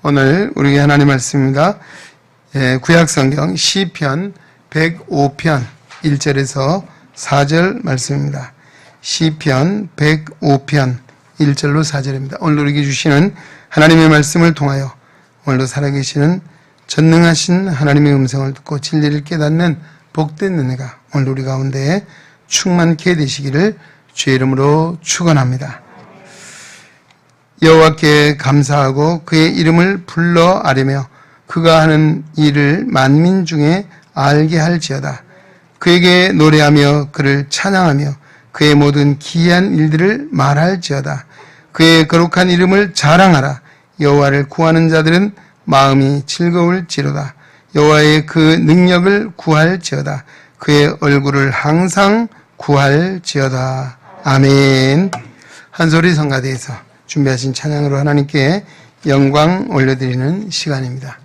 오늘 우리 하나님 말씀입니다. 구약성경 시편 105편 1절에서 4절 말씀입니다. 시편 105편 1절로 4절입니다. 오늘 우리에게 주시는 하나님의 말씀을 통하여 오늘도 살아계시는 전능하신 하나님의 음성을 듣고 진리를 깨닫는 복된 은혜가 오늘 우리 가운데 충만케 되시기를 주의 이름으로 축원합니다. 여호와께 감사하고 그의 이름을 불러 아뢰며 그가 하는 일을 만민 중에 알게 할지어다. 그에게 노래하며 그를 찬양하며 그의 모든 기이한 일들을 말할지어다. 그의 거룩한 이름을 자랑하라. 여호와를 구하는 자들은 마음이 즐거울지로다. 여호와의 그 능력을 구할지어다. 그의 얼굴을 항상 구할지어다. 아멘. 한소리 성가대에서 준비하신 찬양으로 하나님께 영광 올려드리는 시간입니다.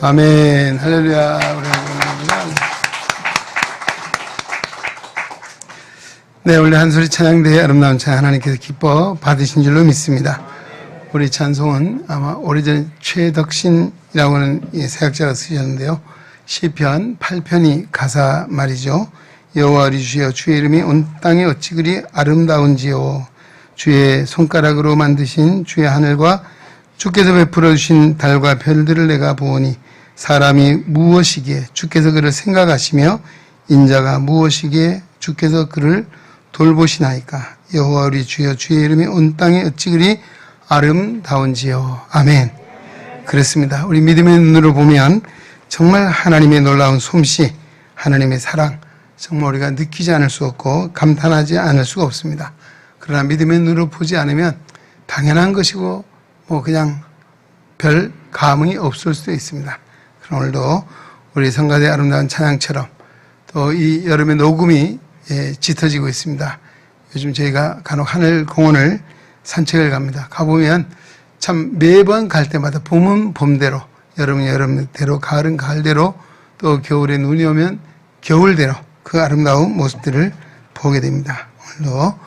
아멘. 할렐루야. 네, 원래 한소리 찬양대의 아름다운 찬양 하나님께서 기뻐 받으신 줄로 믿습니다. 우리 찬송은 아마 오래전에 최덕신이라고 하는 세학자가 쓰셨는데요. 시편 8편이 가사 말이죠. 여호와 우리 주여, 주의 이름이 온 땅에 어찌 그리 아름다운지요. 주의 손가락으로 만드신 주의 하늘과 주께서 베풀어 주신 달과 별들을 내가 보오니 사람이 무엇이기에 주께서 그를 생각하시며 인자가 무엇이기에 주께서 그를 돌보시나이까. 여호와 우리 주여, 주의 이름이 온 땅에 어찌 그리 아름다운지요. 아멘. 그렇습니다. 우리 믿음의 눈으로 보면 정말 하나님의 놀라운 솜씨, 하나님의 사랑, 정말 우리가 느끼지 않을 수 없고 감탄하지 않을 수가 없습니다. 그러나 믿음의 눈으로 보지 않으면 당연한 것이고 그냥 별 감흥이 없을 수도 있습니다. 그럼 오늘도 우리 성가대 아름다운 찬양처럼 또 이 여름의 녹음이 짙어지고 있습니다. 요즘 저희가 간혹 하늘 공원을 산책을 갑니다. 가보면 참 매번 갈 때마다 봄은 봄대로, 여름은 여름대로, 가을은 가을대로, 또 겨울에 눈이 오면 겨울대로 그 아름다운 모습들을 보게 됩니다. 오늘도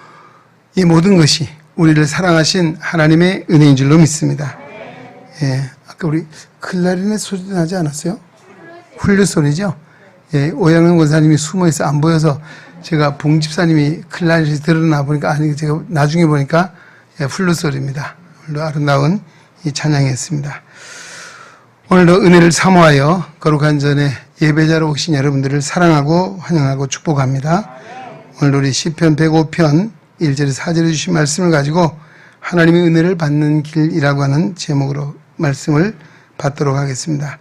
이 모든 것이 우리를 사랑하신 하나님의 은혜인 줄로 믿습니다. 아까 우리 클라리넷 소리도 나지 않았어요? 훌륭 소리죠? 오양은 권사님이 숨어있어 안 보여서 제가 봉집사님이 클라리넷이 드러나 보니까, 아니, 제가 나중에 보니까 훌륭 소리입니다. 오늘도 아름다운 이 찬양이었습니다. 오늘도 은혜를 사모하여 거룩한 전에 예배자로 오신 여러분들을 사랑하고 환영하고 축복합니다. 오늘 우리 시편 105편 1절에서 4절에 주신 말씀을 가지고 하나님의 은혜를 받는 길이라고 하는 제목으로 말씀을 받도록 하겠습니다.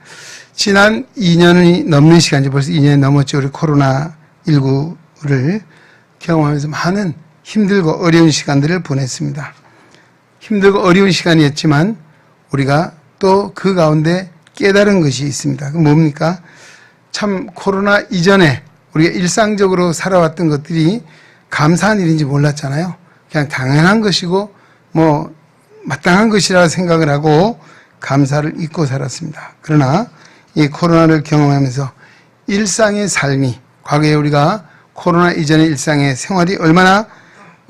지난 2년이 넘는 시간, 이제 벌써 2년이 넘었죠. 우리 코로나19를 경험하면서 많은 힘들고 어려운 시간들을 보냈습니다. 힘들고 어려운 시간이었지만 우리가 또 그 가운데 깨달은 것이 있습니다. 그 뭡니까? 참 코로나 이전에 우리가 일상적으로 살아왔던 것들이 감사한 일인지 몰랐잖아요. 그냥 당연한 것이고 마땅한 것이라 생각을 하고 감사를 잊고 살았습니다. 그러나 이 코로나를 경험하면서 일상의 삶이, 과거에 우리가 코로나 이전의 일상의 생활이 얼마나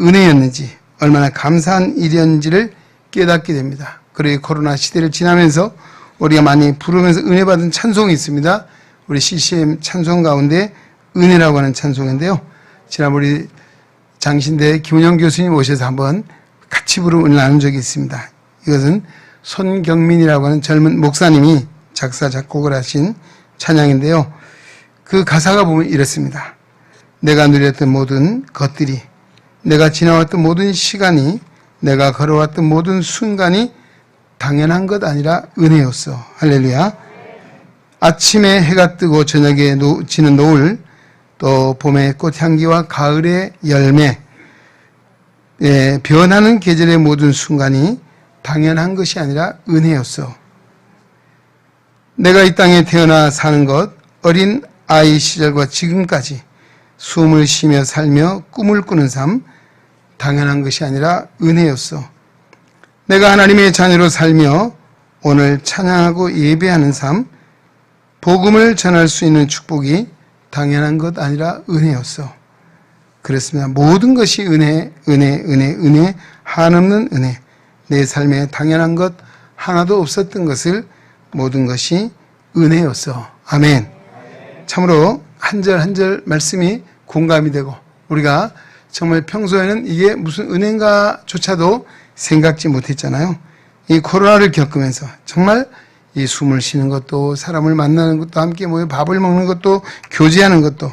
은혜였는지, 얼마나 감사한 일이었는지를 깨닫게 됩니다. 그리고 코로나 시대를 지나면서 우리가 많이 부르면서 은혜 받은 찬송이 있습니다. 우리 CCM 찬송 가운데 은혜라고 하는 찬송인데요. 지난번 우리 장신대 김은영 교수님 오셔서 한번 같이 부르는 은혜 나눈 적이 있습니다. 이것은 손경민이라고 하는 젊은 목사님이 작사 작곡을 하신 찬양인데요. 그 가사가 보면 이렇습니다. 내가 누렸던 모든 것들이, 내가 지나왔던 모든 시간이, 내가 걸어왔던 모든 순간이 당연한 것 아니라 은혜였어. 할렐루야. 아침에 해가 뜨고 저녁에 지는 노을, 또 봄의 꽃향기와 가을의 열매, 변하는 계절의 모든 순간이 당연한 것이 아니라 은혜였어. 내가 이 땅에 태어나 사는 것, 어린 아이 시절과 지금까지 숨을 쉬며 살며 꿈을 꾸는 삶, 당연한 것이 아니라 은혜였어. 내가 하나님의 자녀로 살며 오늘 찬양하고 예배하는 삶, 복음을 전할 수 있는 축복이 당연한 것 아니라 은혜였어. 그렇습니다. 모든 것이 은혜, 한없는 은혜. 내 삶에 당연한 것 하나도 없었던 것을 모든 것이 은혜였어. 아멘. 참으로 한 절 한 절 말씀이 공감이 되고, 우리가 정말 평소에는 이게 무슨 은혜인가조차도 생각지 못했잖아요. 이 코로나를 겪으면서 정말 이 숨을 쉬는 것도, 사람을 만나는 것도, 함께 모여 밥을 먹는 것도, 교제하는 것도,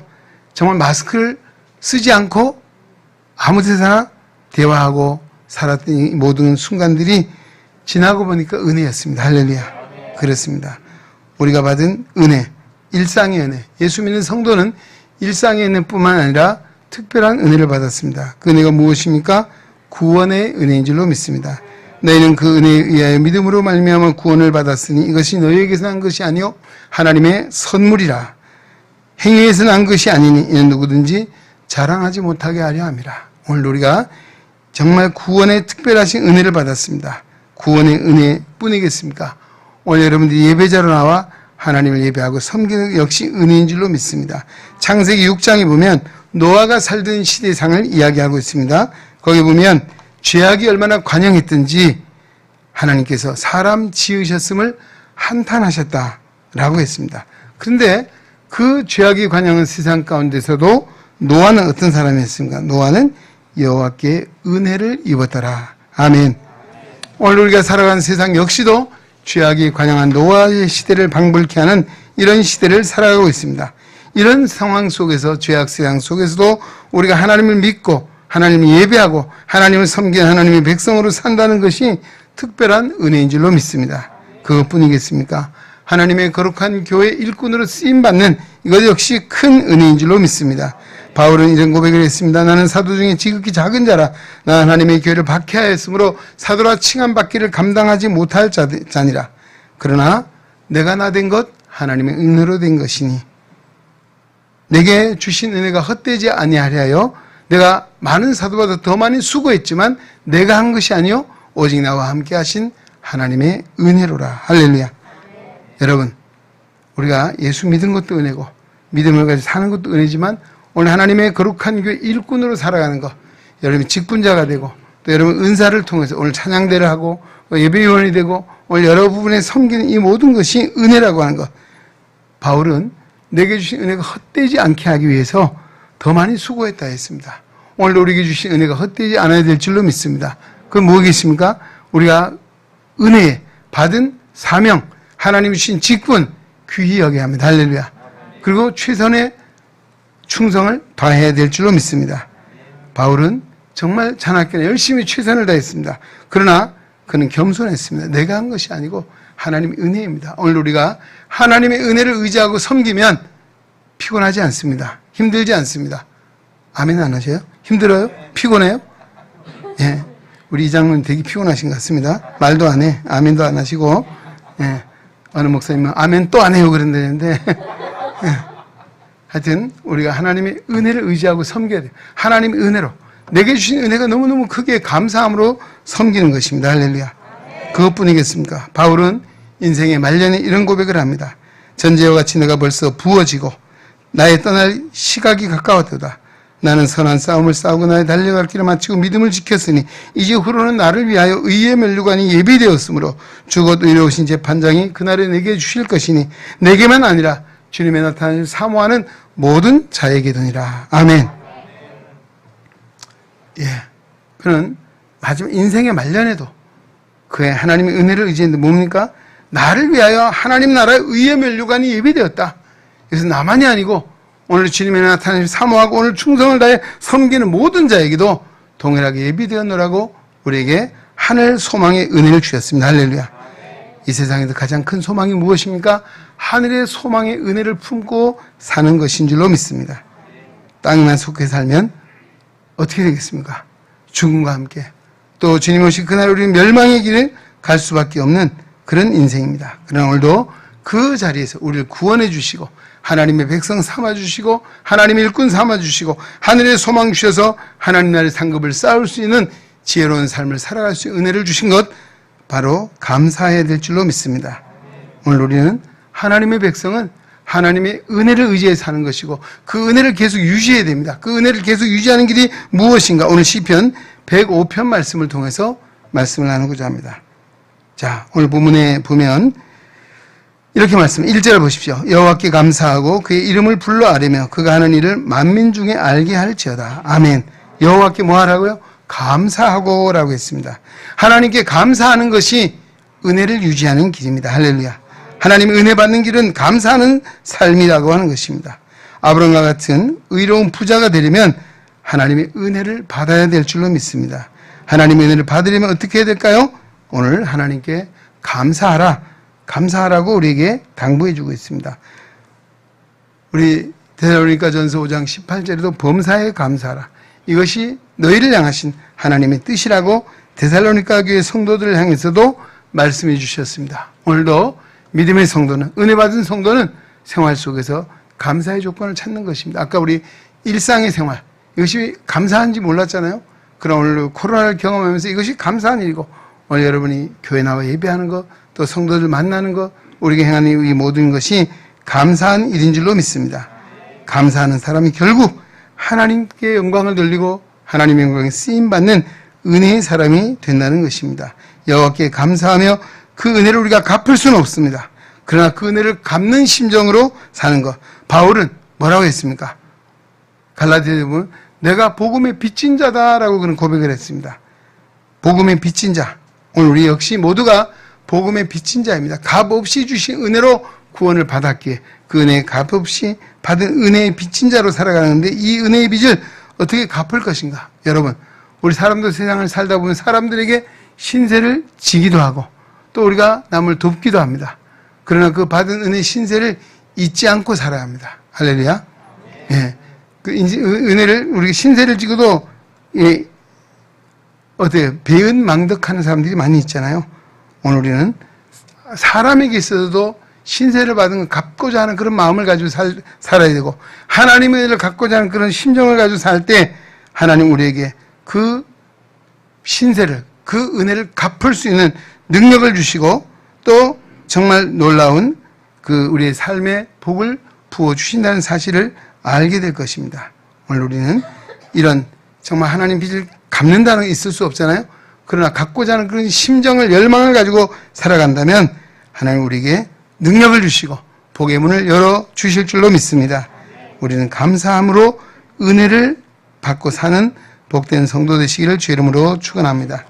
정말 마스크를 쓰지 않고 아무 데서나 대화하고 살았던 이 모든 순간들이 지나고 보니까 은혜였습니다. 할렐루야. 그렇습니다. 우리가 받은 은혜, 일상의 은혜, 예수 믿는 성도는 일상의 은혜뿐만 아니라 특별한 은혜를 받았습니다. 그 은혜가 무엇입니까? 구원의 은혜인 줄로 믿습니다. 너희는 그 은혜에 의하여 믿음으로 말미암아 구원을 받았으니 이것이 너희에게서 난 것이 아니요 하나님의 선물이라. 행위에서 난 것이 아니니 이는 누구든지 자랑하지 못하게 하려 함이라. 오늘 우리가 정말 구원의 특별하신 은혜를 받았습니다. 구원의 은혜뿐이겠습니까? 오늘 여러분들이 예배자로 나와 하나님을 예배하고 섬기는 역시 은혜인 줄로 믿습니다. 창세기 6장에 보면 노아가 살던 시대상을 이야기하고 있습니다. 거기 보면 죄악이 얼마나 관영했든지 하나님께서 사람 지으셨음을 한탄하셨다라고 했습니다. 그런데 그 죄악이 관영한 세상 가운데서도 노아는 어떤 사람이었습니까? 노아는 여호와께 은혜를 입었더라. 아멘. 오늘 우리가 살아가는 세상 역시도 죄악이 관영한 노아의 시대를 방불케 하는 이런 시대를 살아가고 있습니다. 이런 상황 속에서, 죄악 세상 속에서도 우리가 하나님을 믿고 하나님을 예배하고 하나님을 섬기는 하나님의 백성으로 산다는 것이 특별한 은혜인 줄로 믿습니다. 그것뿐이겠습니까? 하나님의 거룩한 교회 일꾼으로 쓰임받는 이것 역시 큰 은혜인 줄로 믿습니다. 바울은 이런 고백을 했습니다. 나는 사도 중에 지극히 작은 자라. 나 하나님의 교회를 박해하였으므로 사도라 칭함받기를 감당하지 못할 자니라. 그러나 내가 나 된 것 하나님의 은혜로 된 것이니 내게 주신 은혜가 헛되지 아니하려 하여 내가 많은 사도보다 더 많이 수고했지만 내가 한 것이 아니요 오직 나와 함께 하신 하나님의 은혜로라. 할렐루야. 여러분, 우리가 예수 믿은 것도 은혜고 믿음을 가지고 사는 것도 은혜지만 오늘 하나님의 거룩한 교회 일꾼으로 살아가는 것, 여러분이 직분자가 되고 또 여러분 은사를 통해서 오늘 찬양대를 하고 예배위원이 되고 오늘 여러 부분에 섬기는 이 모든 것이 은혜라고 하는 것. 바울은 내게 주신 은혜가 헛되지 않게 하기 위해서 더 많이 수고했다 했습니다. 오늘 우리에게 주신 은혜가 헛되지 않아야 될 줄로 믿습니다. 그건 뭐겠습니까? 우리가 은혜에 받은 사명, 하나님이 주신 직분 귀히 여겨야 합니다. 할렐루야. 그리고 최선의 충성을 다해야 될 줄로 믿습니다. 바울은 정말 잔악견에 열심히 최선을 다했습니다. 그러나 그는 겸손했습니다. 내가 한 것이 아니고 하나님의 은혜입니다. 오늘 우리가 하나님의 은혜를 의지하고 섬기면 피곤하지 않습니다. 힘들지 않습니다. 아멘 안 하셔요? 힘들어요? 피곤해요? 예. 우리 이장님 되게 피곤하신 것 같습니다. 말도 안 해. 아멘도 안 하시고, 예. 어느 목사님은 아멘 또 안 해요. 그런다는데, 예. 하여튼, 우리가 하나님의 은혜를 의지하고 섬겨야 돼요. 하나님의 은혜로. 내게 주신 은혜가 너무너무 크게 감사함으로 섬기는 것입니다. 할렐루야. 그것뿐이겠습니까? 바울은 인생의 말년에 이런 고백을 합니다. 전제와 같이 내가 벌써 부어지고 나의 떠날 시각이 가까웠도다. 나는 선한 싸움을 싸우고 나의 달려갈 길을 마치고 믿음을 지켰으니 이제 후로는 나를 위하여 의의 면류관이 예비되었으므로 죽어도 이르오신 재판장이 그날에 내게 주실 것이니 내게만 아니라 주님의 나타나를 사모하는 모든 자에게도니라. 아멘. 예, 그는 마지막 인생의 말년에도 그의 하나님의 은혜를 의지했는데 뭡니까? 나를 위하여 하나님 나라의 의의 면류관이 예비되었다. 그래서 나만이 아니고 오늘 주님의 나타나를 사모하고 오늘 충성을 다해 섬기는 모든 자에게도 동일하게 예비되었노라고 우리에게 하늘 소망의 은혜를 주셨습니다. 할렐루야. 이 세상에서 가장 큰 소망이 무엇입니까? 하늘의 소망의 은혜를 품고 사는 것인 줄로 믿습니다. 땅에만 속해 살면 어떻게 되겠습니까? 죽음과 함께 또 주님 오신 그날 우리는 멸망의 길을 갈 수밖에 없는 그런 인생입니다. 그러나 오늘도 그 자리에서 우리를 구원해 주시고 하나님의 백성 삼아주시고 하나님의 일꾼 삼아주시고 하늘의 소망 주셔서 하나님 나라의 상급을 쌓을 수 있는 지혜로운 삶을 살아갈 수 있는 은혜를 주신 것 바로 감사해야 될 줄로 믿습니다. 오늘 우리는 하나님의 백성은 하나님의 은혜를 의지해 사는 것이고 그 은혜를 계속 유지해야 됩니다. 그 은혜를 계속 유지하는 길이 무엇인가? 오늘 시편 105편 말씀을 통해서 말씀을 나누고자 합니다. 자, 오늘 본문에 보면 이렇게 말씀 1절 보십시오. 여호와께 감사하고 그의 이름을 불러 아뢰며 그가 하는 일을 만민 중에 알게 할지어다. 아멘. 여호와께 뭐 하라고요? 감사하고 라고 했습니다. 하나님께 감사하는 것이 은혜를 유지하는 길입니다. 할렐루야. 하나님의 은혜 받는 길은 감사하는 삶이라고 하는 것입니다. 아브라함과 같은 의로운 부자가 되려면 하나님의 은혜를 받아야 될 줄로 믿습니다. 하나님의 은혜를 받으려면 어떻게 해야 될까요? 오늘 하나님께 감사하라고 우리에게 당부해 주고 있습니다. 우리 데살로니가 전서 5장 18절에도 범사에 감사하라. 이것이 너희를 향하신 하나님의 뜻이라고 데살로니가 교회 성도들을 향해서도 말씀해 주셨습니다. 오늘도 믿음의 성도는, 은혜 받은 성도는 생활 속에서 감사의 조건을 찾는 것입니다. 아까 우리 일상의 생활, 이것이 감사한지 몰랐잖아요. 그럼 오늘 코로나를 경험하면서 이것이 감사한 일이고, 오늘 여러분이 교회 나와 예배하는 것, 또 성도들 만나는 것, 우리가 행하는 이 모든 것이 감사한 일인 줄로 믿습니다. 감사하는 사람이 결국 하나님께 영광을 돌리고 하나님의 영광에 쓰임받는 은혜의 사람이 된다는 것입니다. 여호와께 감사하며 그 은혜를 우리가 갚을 수는 없습니다. 그러나 그 은혜를 갚는 심정으로 사는 것. 바울은 뭐라고 했습니까? 갈라디아에 보면 내가 복음의 빚진 자다라고 그런 고백을 했습니다. 복음의 빚진 자. 오늘 우리 역시 모두가 복음의 빚진 자입니다. 값 없이 주신 은혜로 구원을 받았기에 그 은혜의 값 없이 받은 은혜의 빚진 자로 살아가는데 이 은혜의 빚을 어떻게 갚을 것인가? 여러분, 우리 사람도 세상을 살다 보면 사람들에게 신세를 지기도 하고 또 우리가 남을 돕기도 합니다. 그러나 그 받은 은혜의 신세를 잊지 않고 살아야 합니다. 할렐루야. 예. 그 은혜를, 우리가 신세를 지고도, 예, 어때요? 배은망덕하는 사람들이 많이 있잖아요. 오늘 우리는 사람에게 있어서도 신세를 받은 걸 갚고자 하는 그런 마음을 가지고 살아야 되고, 하나님의 은혜를 갖고자 하는 그런 심정을 가지고 살 때, 하나님 우리에게 그 신세를, 그 은혜를 갚을 수 있는 능력을 주시고, 또 정말 놀라운 그 우리의 삶의 복을 부어주신다는 사실을 알게 될 것입니다. 오늘 우리는 이런 정말 하나님 빚을 갚는다는 게 있을 수 없잖아요. 그러나 갖고자 하는 그런 심정을, 열망을 가지고 살아간다면 하나님 우리에게 능력을 주시고 복의 문을 열어주실 줄로 믿습니다. 우리는 감사함으로 은혜를 받고 사는 복된 성도 되시기를 주의 이름으로 축원합니다.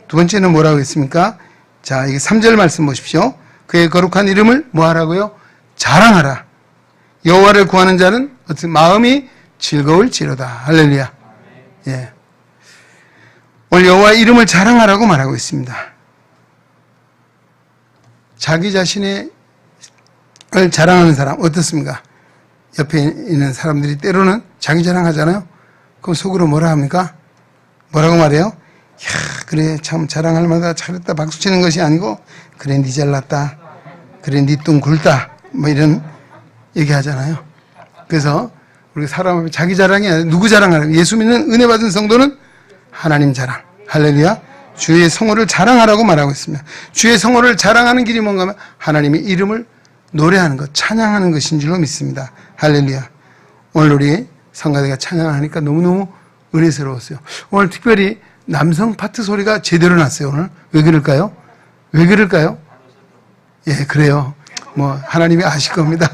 두 번째는 뭐라고 했습니까? 자, 이게 3절 말씀 보십시오. 그의 거룩한 이름을 뭐 하라고요? 자랑하라. 여호와를 구하는 자는 어떻게 마음이 즐거울지로다. 할렐루야. 예. 오늘 여호와의 이름을 자랑하라고 말하고 있습니다. 자기 자신을 자랑하는 사람 어떻습니까? 옆에 있는 사람들이 때로는 자기 자랑하잖아요. 그럼 속으로 뭐라 합니까? 뭐라고 말해요? 야, 그래 참 자랑할 만하다, 잘했다 박수치는 것이 아니고 그래 니 잘났다, 그래 니 뚱 굵다, 뭐 이런 얘기하잖아요. 그래서 우리 사람 앞에 자기 자랑이 아니라 누구 자랑하라고? 예수 믿는 은혜 받은 성도는 하나님 자랑. 할렐루야. 주의 성호를 자랑하라고 말하고 있습니다. 주의 성호를 자랑하는 길이 뭔가 하면 하나님의 이름을 노래하는 것, 찬양하는 것인 줄로 믿습니다. 할렐루야. 오늘 우리 성가대가 찬양하니까 너무너무 은혜스러웠어요. 오늘 특별히 남성 파트 소리가 제대로 났어요. 오늘 왜 그럴까요? 왜 그럴까요? 예, 그래요. 뭐 하나님이 아실 겁니다.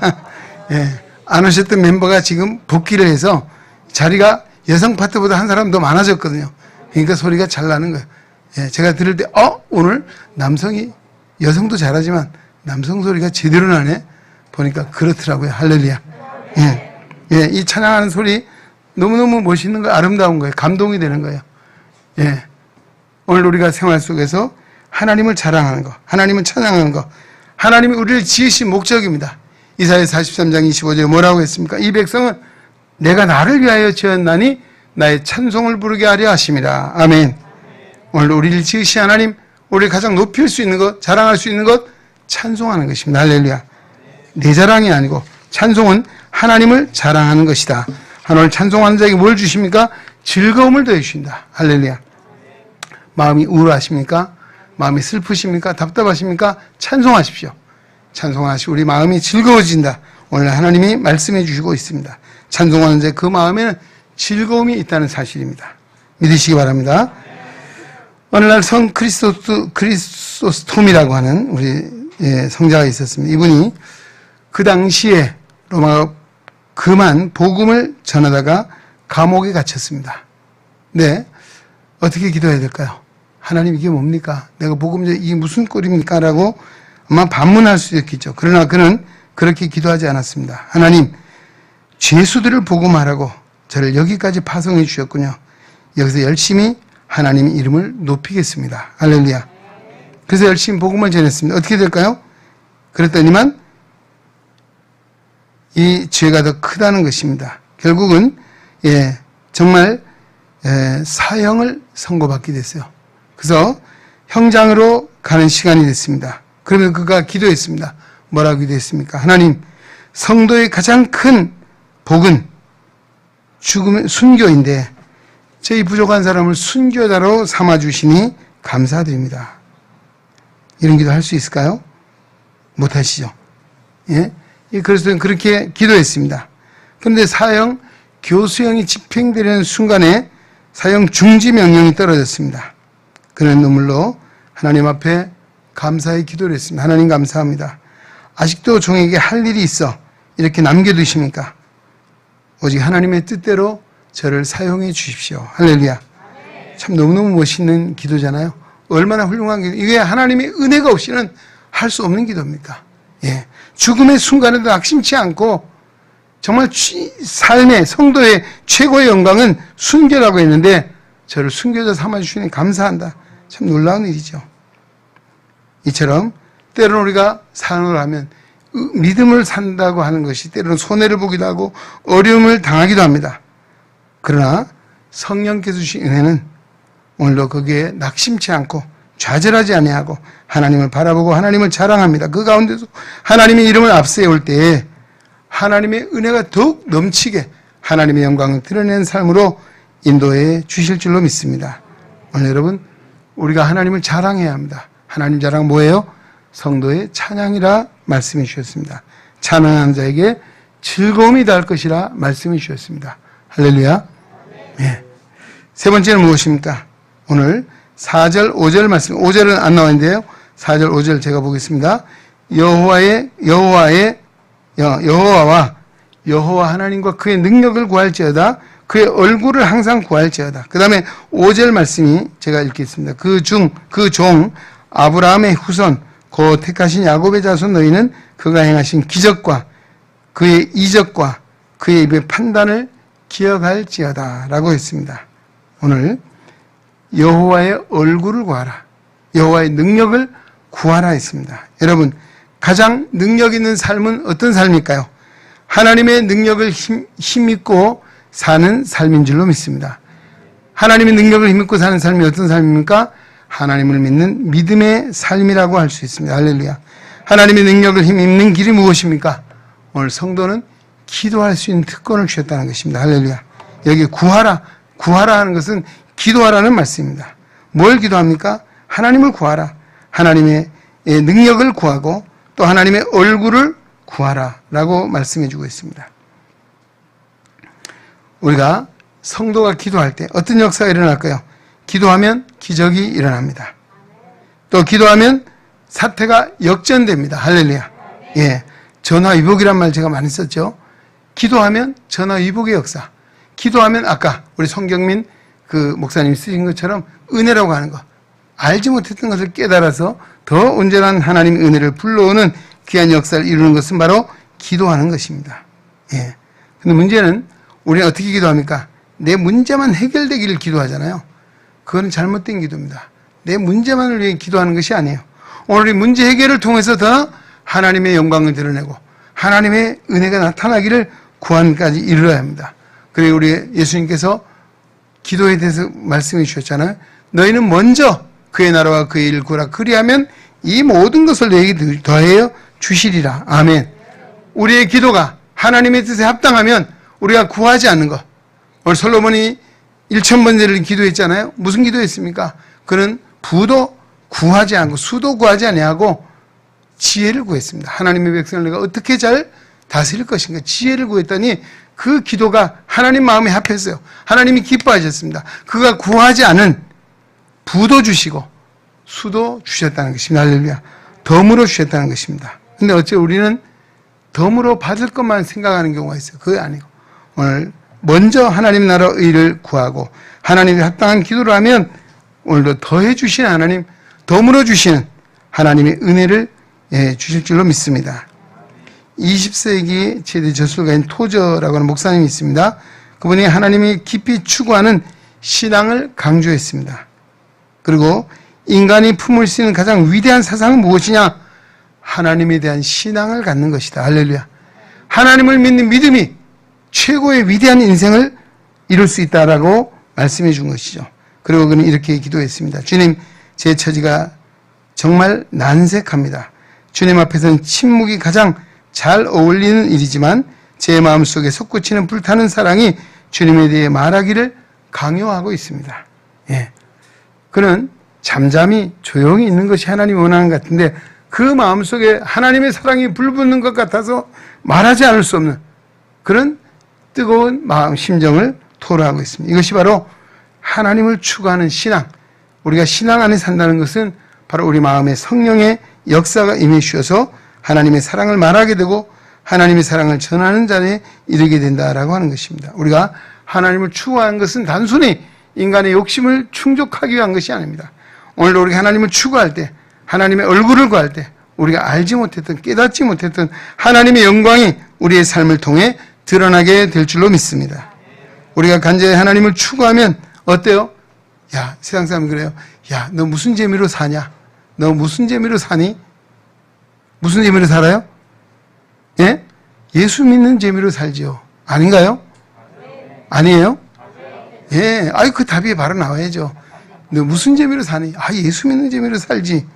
예, 안 오셨던 멤버가 지금 복귀를 해서 자리가 여성 파트보다 한 사람 더 많아졌거든요. 그러니까 소리가 잘 나는 거예요. 예, 제가 들을 때 오늘 남성이, 여성도 잘하지만 남성 소리가 제대로 나네 보니까 그렇더라고요. 할렐루야. 예, 예, 이 찬양하는 소리 너무너무 멋있는 거, 아름다운 거예요. 감동이 되는 거예요. 예, 오늘 우리가 생활 속에서 하나님을 자랑하는 거, 하나님을 찬양하는 거, 하나님이 우리를 지으신 목적입니다. 이사야 43장 25절에 뭐라고 했습니까? 이 백성은 내가 나를 위하여 지었나니 나의 찬송을 부르게 하려 하심이라. 아멘. 오늘 우리를 지으신 하나님, 우리를 가장 높일 수 있는 것, 자랑할 수 있는 것, 찬송하는 것입니다. 할렐루야. 내 자랑이 아니고 찬송은 하나님을 자랑하는 것이다. 오늘 찬송하는 자에게 뭘 주십니까? 즐거움을 더해 주신다. 할렐루야. 마음이 우울하십니까? 마음이 슬프십니까? 답답하십니까? 찬송하십시오. 찬송하시고 우리 마음이 즐거워진다. 오늘 하나님이 말씀해 주시고 있습니다. 찬송하는 자 그 마음에는 즐거움이 있다는 사실입니다. 믿으시기 바랍니다. 오늘날 성 크리소스톰이라고 하는 우리 성자가 있었습니다. 이분이 그 당시에 로마 그만 복음을 전하다가 감옥에 갇혔습니다. 네, 어떻게 기도해야 될까요? 하나님 이게 뭡니까? 내가 복음 이게 무슨 꼴입니까? 라고 아마 반문할 수 있겠죠. 그러나 그는 그렇게 기도하지 않았습니다. 하나님, 죄수들을 복음하라고 저를 여기까지 파송해 주셨군요. 여기서 열심히 하나님의 이름을 높이겠습니다. 할렐루야. 그래서 열심히 복음을 전했습니다. 어떻게 될까요? 그랬더니만 이 죄가 더 크다는 것입니다. 결국은 정말 사형을 선고받게 됐어요. 그래서 형장으로 가는 시간이 됐습니다. 그러면 그가 기도했습니다. 뭐라고 기도했습니까? 하나님, 성도의 가장 큰 복은 죽음의 순교인데 저희 부족한 사람을 순교자로 삼아주시니 감사드립니다. 이런 기도 할 수 있을까요? 못하시죠. 예? 그래서 그렇게 기도했습니다. 그런데 사형 교수형이 집행되려는 순간에 사형 중지 명령이 떨어졌습니다. 그는 눈물로 하나님 앞에 감사의 기도를 했습니다. 하나님 감사합니다. 아직도 종에게 할 일이 있어 이렇게 남겨두십니까? 오직 하나님의 뜻대로 저를 사용해 주십시오. 할렐루야. 참 너무너무 멋있는 기도잖아요. 얼마나 훌륭한 기도. 이게 하나님의 은혜가 없이는 할 수 없는 기도입니까? 예. 죽음의 순간에도 낙심치 않고 정말 삶의 성도의 최고의 영광은 순교라고 했는데 저를 순교자 삼아주시니 감사한다. 참 놀라운 일이죠. 이처럼 때로는 우리가 산을 하면 믿음을 산다고 하는 것이 때로는 손해를 보기도 하고 어려움을 당하기도 합니다. 그러나 성령께서 주신 은혜는 오늘도 거기에 낙심치 않고 좌절하지 아니하고 하나님을 바라보고 하나님을 자랑합니다. 그 가운데서 하나님의 이름을 앞세울 때에 하나님의 은혜가 더욱 넘치게 하나님의 영광을 드러내는 삶으로 인도해 주실 줄로 믿습니다. 오늘 여러분, 우리가 하나님을 자랑해야 합니다. 하나님 자랑 뭐예요? 성도의 찬양이라 말씀해 주셨습니다. 찬양하는 자에게 즐거움이 닿을 것이라 말씀해 주셨습니다. 할렐루야. 네. 세 번째는 무엇입니까? 오늘 4절, 5절 말씀, 5절은 안 나왔는데요. 4절, 5절 제가 보겠습니다. 여호와 하나님과 그의 능력을 구할지어다. 그의 얼굴을 항상 구할지어다. 그 다음에 5절 말씀이 제가 읽겠습니다. 그 종 아브라함의 후손 곧 택하신 야곱의 자손 너희는 그가 행하신 기적과 그의 이적과 그의 입의 판단을 기억할지어다 라고 했습니다. 오늘 여호와의 얼굴을 구하라, 여호와의 능력을 구하라 했습니다. 여러분, 가장 능력 있는 삶은 어떤 삶일까요? 하나님의 능력을 힘입고 사는 삶인 줄로 믿습니다. 하나님의 능력을 힘입고 사는 삶이 어떤 삶입니까? 하나님을 믿는 믿음의 삶이라고 할 수 있습니다. 할렐루야. 하나님의 능력을 힘입는 길이 무엇입니까? 오늘 성도는 기도할 수 있는 특권을 주셨다는 것입니다. 할렐루야. 여기 구하라 하는 것은 기도하라는 말씀입니다. 뭘 기도합니까? 하나님을 구하라. 하나님의 능력을 구하고 또 하나님의 얼굴을 구하라 라고 말씀해 주고 있습니다. 우리가 성도가 기도할 때 어떤 역사가 일어날까요? 기도하면 기적이 일어납니다. 또 기도하면 사태가 역전됩니다. 할렐루야. 예. 전화위복이란 말 제가 많이 썼죠. 기도하면 전화위복의 역사. 기도하면 아까 우리 성경민 그 목사님이 쓰신 것처럼 은혜라고 하는 것. 알지 못했던 것을 깨달아서 더 온전한 하나님의 은혜를 불러오는 귀한 역사를 이루는 것은 바로 기도하는 것입니다. 예. 근데 문제는 우리는 어떻게 기도합니까? 내 문제만 해결되기를 기도하잖아요. 그거는 잘못된 기도입니다. 내 문제만을 위해 기도하는 것이 아니에요. 오늘 이 문제 해결을 통해서 더 하나님의 영광을 드러내고 하나님의 은혜가 나타나기를 구한까지 이르러야 합니다. 그리고 우리 예수님께서 기도에 대해서 말씀해 주셨잖아요. 너희는 먼저 그의 나라와 그의 일을 구하라. 그리하면 이 모든 것을 너희에게 더하여 주시리라. 아멘. 우리의 기도가 하나님의 뜻에 합당하면 우리가 구하지 않는 것. 오늘 솔로몬이 1000번제를 기도했잖아요. 무슨 기도했습니까? 그는 부도 구하지 않고 수도 구하지 아니하고 지혜를 구했습니다. 하나님의 백성을 내가 어떻게 잘 다스릴 것인가 지혜를 구했더니 그 기도가 하나님 마음에 합했어요. 하나님이 기뻐하셨습니다. 그가 구하지 않은 부도 주시고 수도 주셨다는 것입니다. 할렐루야. 덤으로 주셨다는 것입니다. 근데 어째 우리는 덤으로 받을 것만 생각하는 경우가 있어요. 그게 아니고 오늘 먼저 하나님 나라 의를 구하고 하나님이 합당한 기도를 하면 오늘도 더해 주시는 하나님, 덤으로 주시는 하나님의 은혜를 주실 줄로 믿습니다. 20세기 최대 저술가인 토저라고 하는 목사님이 있습니다. 그분이 하나님이 깊이 추구하는 신앙을 강조했습니다. 그리고 인간이 품을 수 있는 가장 위대한 사상은 무엇이냐? 하나님에 대한 신앙을 갖는 것이다. 할렐루야. 하나님을 믿는 믿음이 최고의 위대한 인생을 이룰 수 있다라고 말씀해 준 것이죠. 그리고 그는 이렇게 기도했습니다. 주님, 제 처지가 정말 난색합니다. 주님 앞에서는 침묵이 가장 잘 어울리는 일이지만 제 마음속에 솟구치는 불타는 사랑이 주님에 대해 말하기를 강요하고 있습니다. 예. 그는 잠잠히 조용히 있는 것이 하나님이 원하는 것 같은데 그 마음속에 하나님의 사랑이 불붙는 것 같아서 말하지 않을 수 없는 그런 뜨거운 마음, 심정을 토로하고 있습니다. 이것이 바로 하나님을 추구하는 신앙, 우리가 신앙 안에 산다는 것은 바로 우리 마음에 성령의 역사가 임해 주셔서 하나님의 사랑을 말하게 되고 하나님의 사랑을 전하는 자리에 이르게 된다라고 하는 것입니다. 우리가 하나님을 추구하는 것은 단순히 인간의 욕심을 충족하기 위한 것이 아닙니다. 오늘도 우리가 하나님을 추구할 때, 하나님의 얼굴을 구할 때 우리가 알지 못했던, 깨닫지 못했던 하나님의 영광이 우리의 삶을 통해 드러나게 될 줄로 믿습니다. 우리가 간절히 하나님을 추구하면 어때요? 야, 세상 사람이 그래요. 야, 너 무슨 재미로 사냐? 너 무슨 재미로 사니? 무슨 재미로 살아요? 예? 예수 믿는 재미로 살지요. 아닌가요? 아니에요? 예. 아이, 그 답이 바로 나와야죠. 너 무슨 재미로 사니? 아, 예수 믿는 재미로 살지.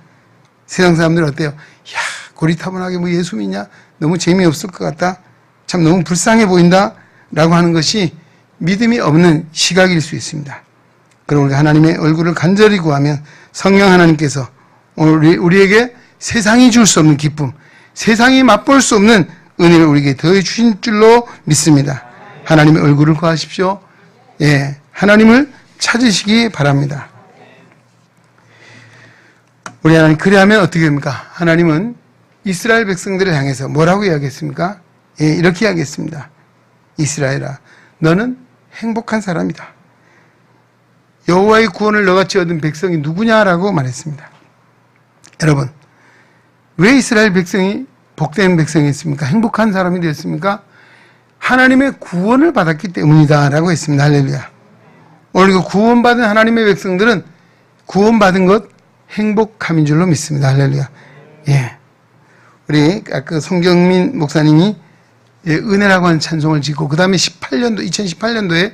세상 사람들은 어때요? 야, 고리타분하게 뭐 예수 믿냐? 너무 재미없을 것 같다. 참 너무 불쌍해 보인다. 라고 하는 것이 믿음이 없는 시각일 수 있습니다. 그럼 우리가 하나님의 얼굴을 간절히 구하면 성령 하나님께서 오늘 우리에게 세상이 줄 수 없는 기쁨, 세상이 맛볼 수 없는 은혜를 우리에게 더해 주신 줄로 믿습니다. 하나님의 얼굴을 구하십시오. 예, 하나님을 찾으시기 바랍니다. 우리 하나님, 그래야면 어떻게 됩니까? 하나님은 이스라엘 백성들을 향해서 뭐라고 이야기했습니까? 예, 이렇게 이야기했습니다. 이스라엘아, 너는 행복한 사람이다. 여호와의 구원을 너같이 얻은 백성이 누구냐라고 말했습니다. 여러분, 왜 이스라엘 백성이 복된 백성이었습니까? 행복한 사람이 되었습니까? 하나님의 구원을 받았기 때문이다라고 했습니다. 할렐루야. 오늘 그 구원받은 하나님의 백성들은 구원받은 것 행복함인 줄로 믿습니다. 할렐루야. 예. 우리 아까 송경민 목사님이 은혜라고 하는 찬송을 짓고 그 다음에 2018년도에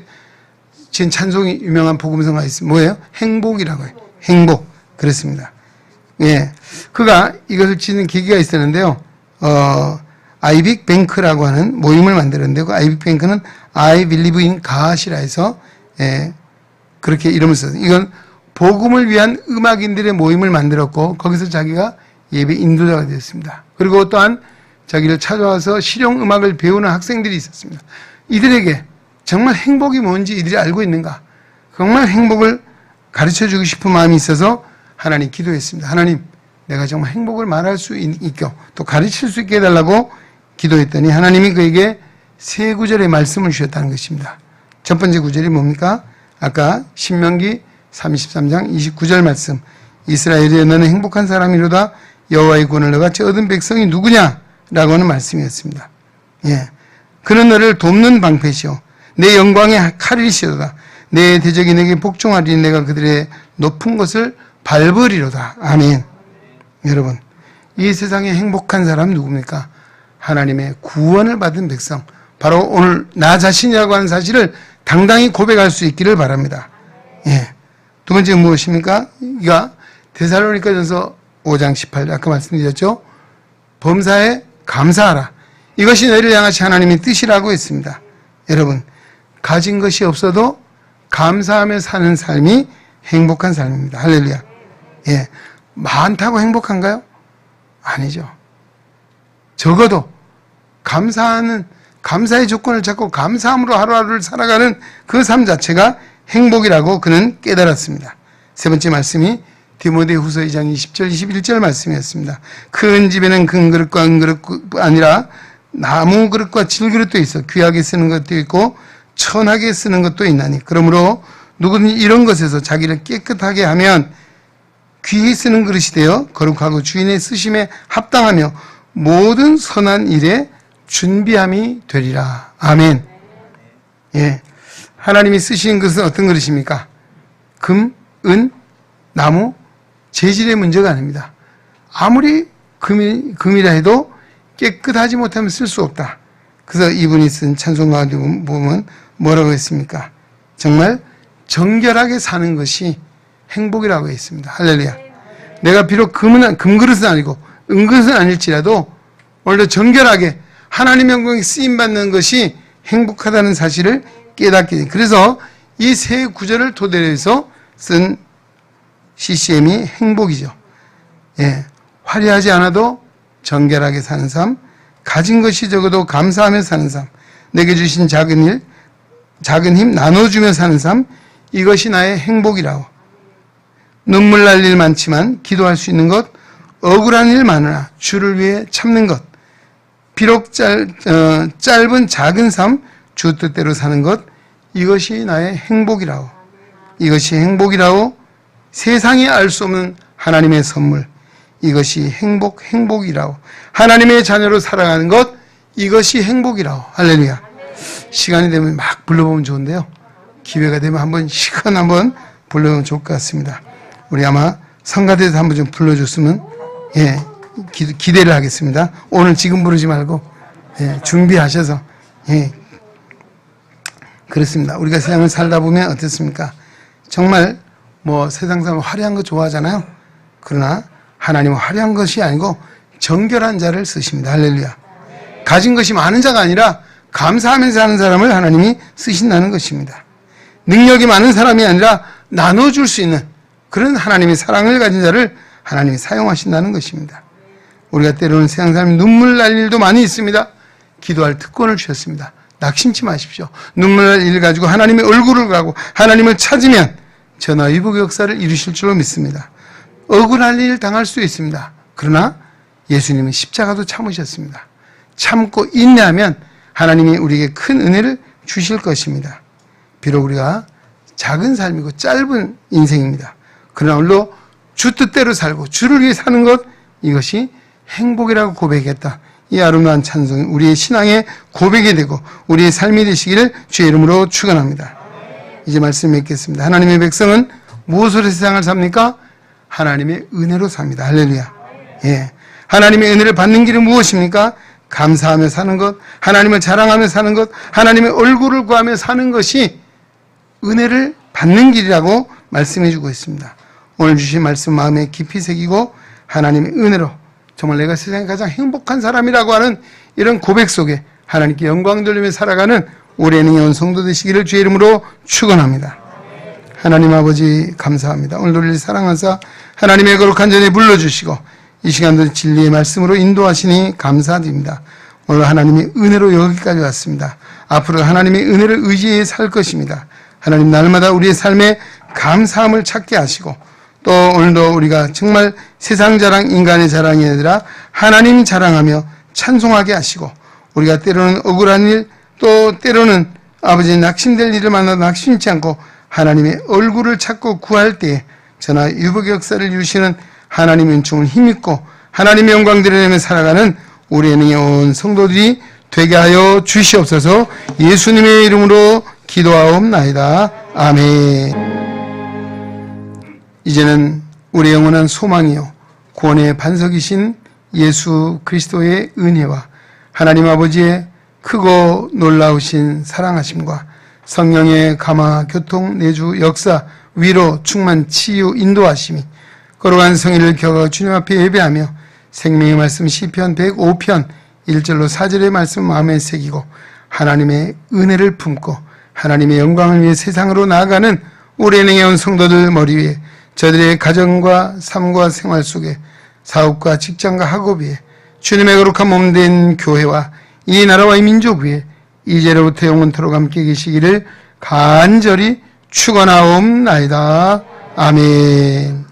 지은 찬송이 유명한 복음성가 있습니다. 뭐예요? 행복이라고 해요. 행복. 그렇습니다. 예. 그가 이것을 짓는 계기가 있었는데요. 아이빅 뱅크라고 하는 모임을 만들었는데 그 아이빅 뱅크는 I believe in God이라 해서 예, 그렇게 이름을 썼어요. 이건 복음을 위한 음악인들의 모임을 만들었고 거기서 자기가 예배 인도자가 되었습니다. 그리고 또한 자기를 찾아와서 실용 음악을 배우는 학생들이 있었습니다. 이들에게 정말 행복이 뭔지 이들이 알고 있는가? 정말 행복을 가르쳐주고 싶은 마음이 있어서 하나님 기도했습니다. 하나님, 내가 정말 행복을 말할 수 있게 또 가르칠 수 있게 해달라고 기도했더니 하나님이 그에게 세 구절의 말씀을 주셨다는 것입니다. 첫 번째 구절이 뭡니까? 아까 신명기 33장 29절 말씀. 이스라엘이여 너는 행복한 사람이로다. 여호와의 구원을 너같이 얻은 백성이 누구냐? 라고 하는 말씀이었습니다. 예. 그는 너를 돕는 방패시오. 내 영광의 칼이시로다. 내 대적이 내게 복종하리니 내가 그들의 높은 것을 밟으리로다. 아멘. 여러분, 이 세상에 행복한 사람 누굽니까? 하나님의 구원을 받은 백성. 바로 오늘 나 자신이라고 하는 사실을 당당히 고백할 수 있기를 바랍니다. 예. 두 번째 무엇입니까? 이가 데살로니가전서 5장 18절 아까 말씀드렸죠. 범사에 감사하라. 이것이 너희를 향하신 하나님의 뜻이라고 했습니다. 여러분, 가진 것이 없어도 감사하며 사는 삶이 행복한 삶입니다. 할렐루야. 예. 많다고 행복한가요? 아니죠. 적어도 감사의 조건을 찾고 감사함으로 하루하루를 살아가는 그 삶 자체가 행복이라고 그는 깨달았습니다. 세 번째 말씀이 디모데후서 2장 20절 21절 말씀이었습니다. 큰 집에는 큰 그릇과 은그릇 아니라 나무 그릇과 질그릇도 있어 귀하게 쓰는 것도 있고 천하게 쓰는 것도 있나니 그러므로 누구든지 이런 것에서 자기를 깨끗하게 하면 귀히 쓰는 그릇이 되어 거룩하고 주인의 쓰심에 합당하며 모든 선한 일에 준비함이 되리라. 아멘. 예. 하나님이 쓰시는 것은 어떤 그릇입니까? 금, 은, 나무, 재질의 문제가 아닙니다. 아무리 금이라 해도 깨끗하지 못하면 쓸 수 없다. 그래서 이분이 쓴 찬송가 보면 뭐라고 했습니까? 정말 정결하게 사는 것이 행복이라고 했습니다. 할렐루야. 내가 비록 금그릇은 아니고 은그릇은 아닐지라도 오늘도 정결하게 하나님의 영광에 쓰임받는 것이 행복하다는 사실을 깨닫게 됩니다. 그래서 이 세 구절을 토대로 해서 쓴 CCM이 행복이죠. 예, 화려하지 않아도 정결하게 사는 삶, 가진 것이 적어도 감사하며 사는 삶, 내게 주신 작은 힘 나눠주며 사는 삶, 이것이 나의 행복이라고. 눈물 날 일 많지만 기도할 수 있는 것, 억울한 일 많으나 주를 위해 참는 것, 비록 짧은 작은 삶, 주 뜻대로 사는 것, 이것이 나의 행복이라고. 이것이 행복이라고. 세상이 알 수 없는 하나님의 선물, 이것이 행복이라고. 하나님의 자녀로 살아가는 것, 이것이 행복이라고. 할렐루야. 시간이 되면 막 불러보면 좋은데요, 기회가 되면 한번 시간 한번 불러보면 좋을 것 같습니다. 우리 아마 성가대에서 한번 좀 불러줬으면, 예, 기대를 하겠습니다. 오늘 지금 부르지 말고, 예, 준비하셔서, 예. 그렇습니다. 우리가 세상을 살다 보면 어떻습니까? 정말 세상 사람 화려한 거 좋아하잖아요. 그러나 하나님은 화려한 것이 아니고 정결한 자를 쓰십니다. 할렐루야. 가진 것이 많은 자가 아니라 감사하면서 사는 사람을 하나님이 쓰신다는 것입니다. 능력이 많은 사람이 아니라 나눠줄 수 있는 그런 하나님의 사랑을 가진 자를 하나님이 사용하신다는 것입니다. 우리가 때로는 세상 사람이 눈물 날 일도 많이 있습니다. 기도할 특권을 주셨습니다. 낙심치 마십시오. 눈물 날 일 가지고 하나님의 얼굴을 가고 하나님을 찾으면 전화위복의 역사를 이루실 줄로 믿습니다. 억울할 일 당할 수 있습니다. 그러나 예수님은 십자가도 참으셨습니다. 참고 인내하면 하나님이 우리에게 큰 은혜를 주실 것입니다. 비록 우리가 작은 삶이고 짧은 인생입니다. 그러나 오늘도 주 뜻대로 살고 주를 위해 사는 것, 이것이 행복이라고 고백했다. 이 아름다운 찬송이 우리의 신앙의 고백이 되고 우리의 삶이 되시기를 주의 이름으로 축원합니다. 이제 말씀 맺겠습니다. 하나님의 백성은 무엇으로 세상을 삽니까? 하나님의 은혜로 삽니다. 할렐루야. 예. 하나님의 은혜를 받는 길은 무엇입니까? 감사하며 사는 것, 하나님을 자랑하며 사는 것, 하나님의 얼굴을 구하며 사는 것이 은혜를 받는 길이라고 말씀해 주고 있습니다. 오늘 주신 말씀 마음에 깊이 새기고 하나님의 은혜로 정말 내가 세상에 가장 행복한 사람이라고 하는 이런 고백 속에 하나님께 영광 돌리며 살아가는 우리 은혜의 성도 되시기를 주의 이름으로 축원합니다. 하나님 아버지 감사합니다. 오늘도 우리를 사랑하사 하나님의 거룩한 전에 불러주시고 이 시간도 진리의 말씀으로 인도하시니 감사드립니다. 오늘 하나님의 은혜로 여기까지 왔습니다. 앞으로 하나님의 은혜를 의지해 살 것입니다. 하나님 날마다 우리의 삶에 감사함을 찾게 하시고 또 오늘도 우리가 정말 세상 자랑, 인간의 자랑이 아니라 하나님 자랑하며 찬송하게 하시고 우리가 때로는 억울한 일, 또 때로는 아버지의 낙심될 일을 만나도 낙심치 않고 하나님의 얼굴을 찾고 구할 때에 전하 유복의 역사를 이루시는 하나님의 은총을 힘입고 하나님의 영광 드러내며 살아가는 우리 은혜의 온 성도들이 되게 하여 주시옵소서. 예수님의 이름으로 기도하옵나이다. 아멘. 이제는 우리의 영원한 소망이요 구원의 반석이신 예수 그리스도의 은혜와 하나님 아버지의 크고 놀라우신 사랑하심과 성령의 감화, 교통, 내주, 역사, 위로, 충만, 치유, 인도하심이 거룩한 성의를 겨가 주님 앞에 예배하며 생명의 말씀 시편 105편 1절로 4절의 말씀 마음에 새기고 하나님의 은혜를 품고 하나님의 영광을 위해 세상으로 나아가는 우리 은혜의 온 성도들 머리 위에 저들의 가정과 삶과 생활 속에 사업과 직장과 학업 위에 주님의 거룩한 몸된 교회와 이 나라와 이 민족 위에 이제로부터 영원토록 함께 계시기를 간절히 축원하옵나이다. 아멘.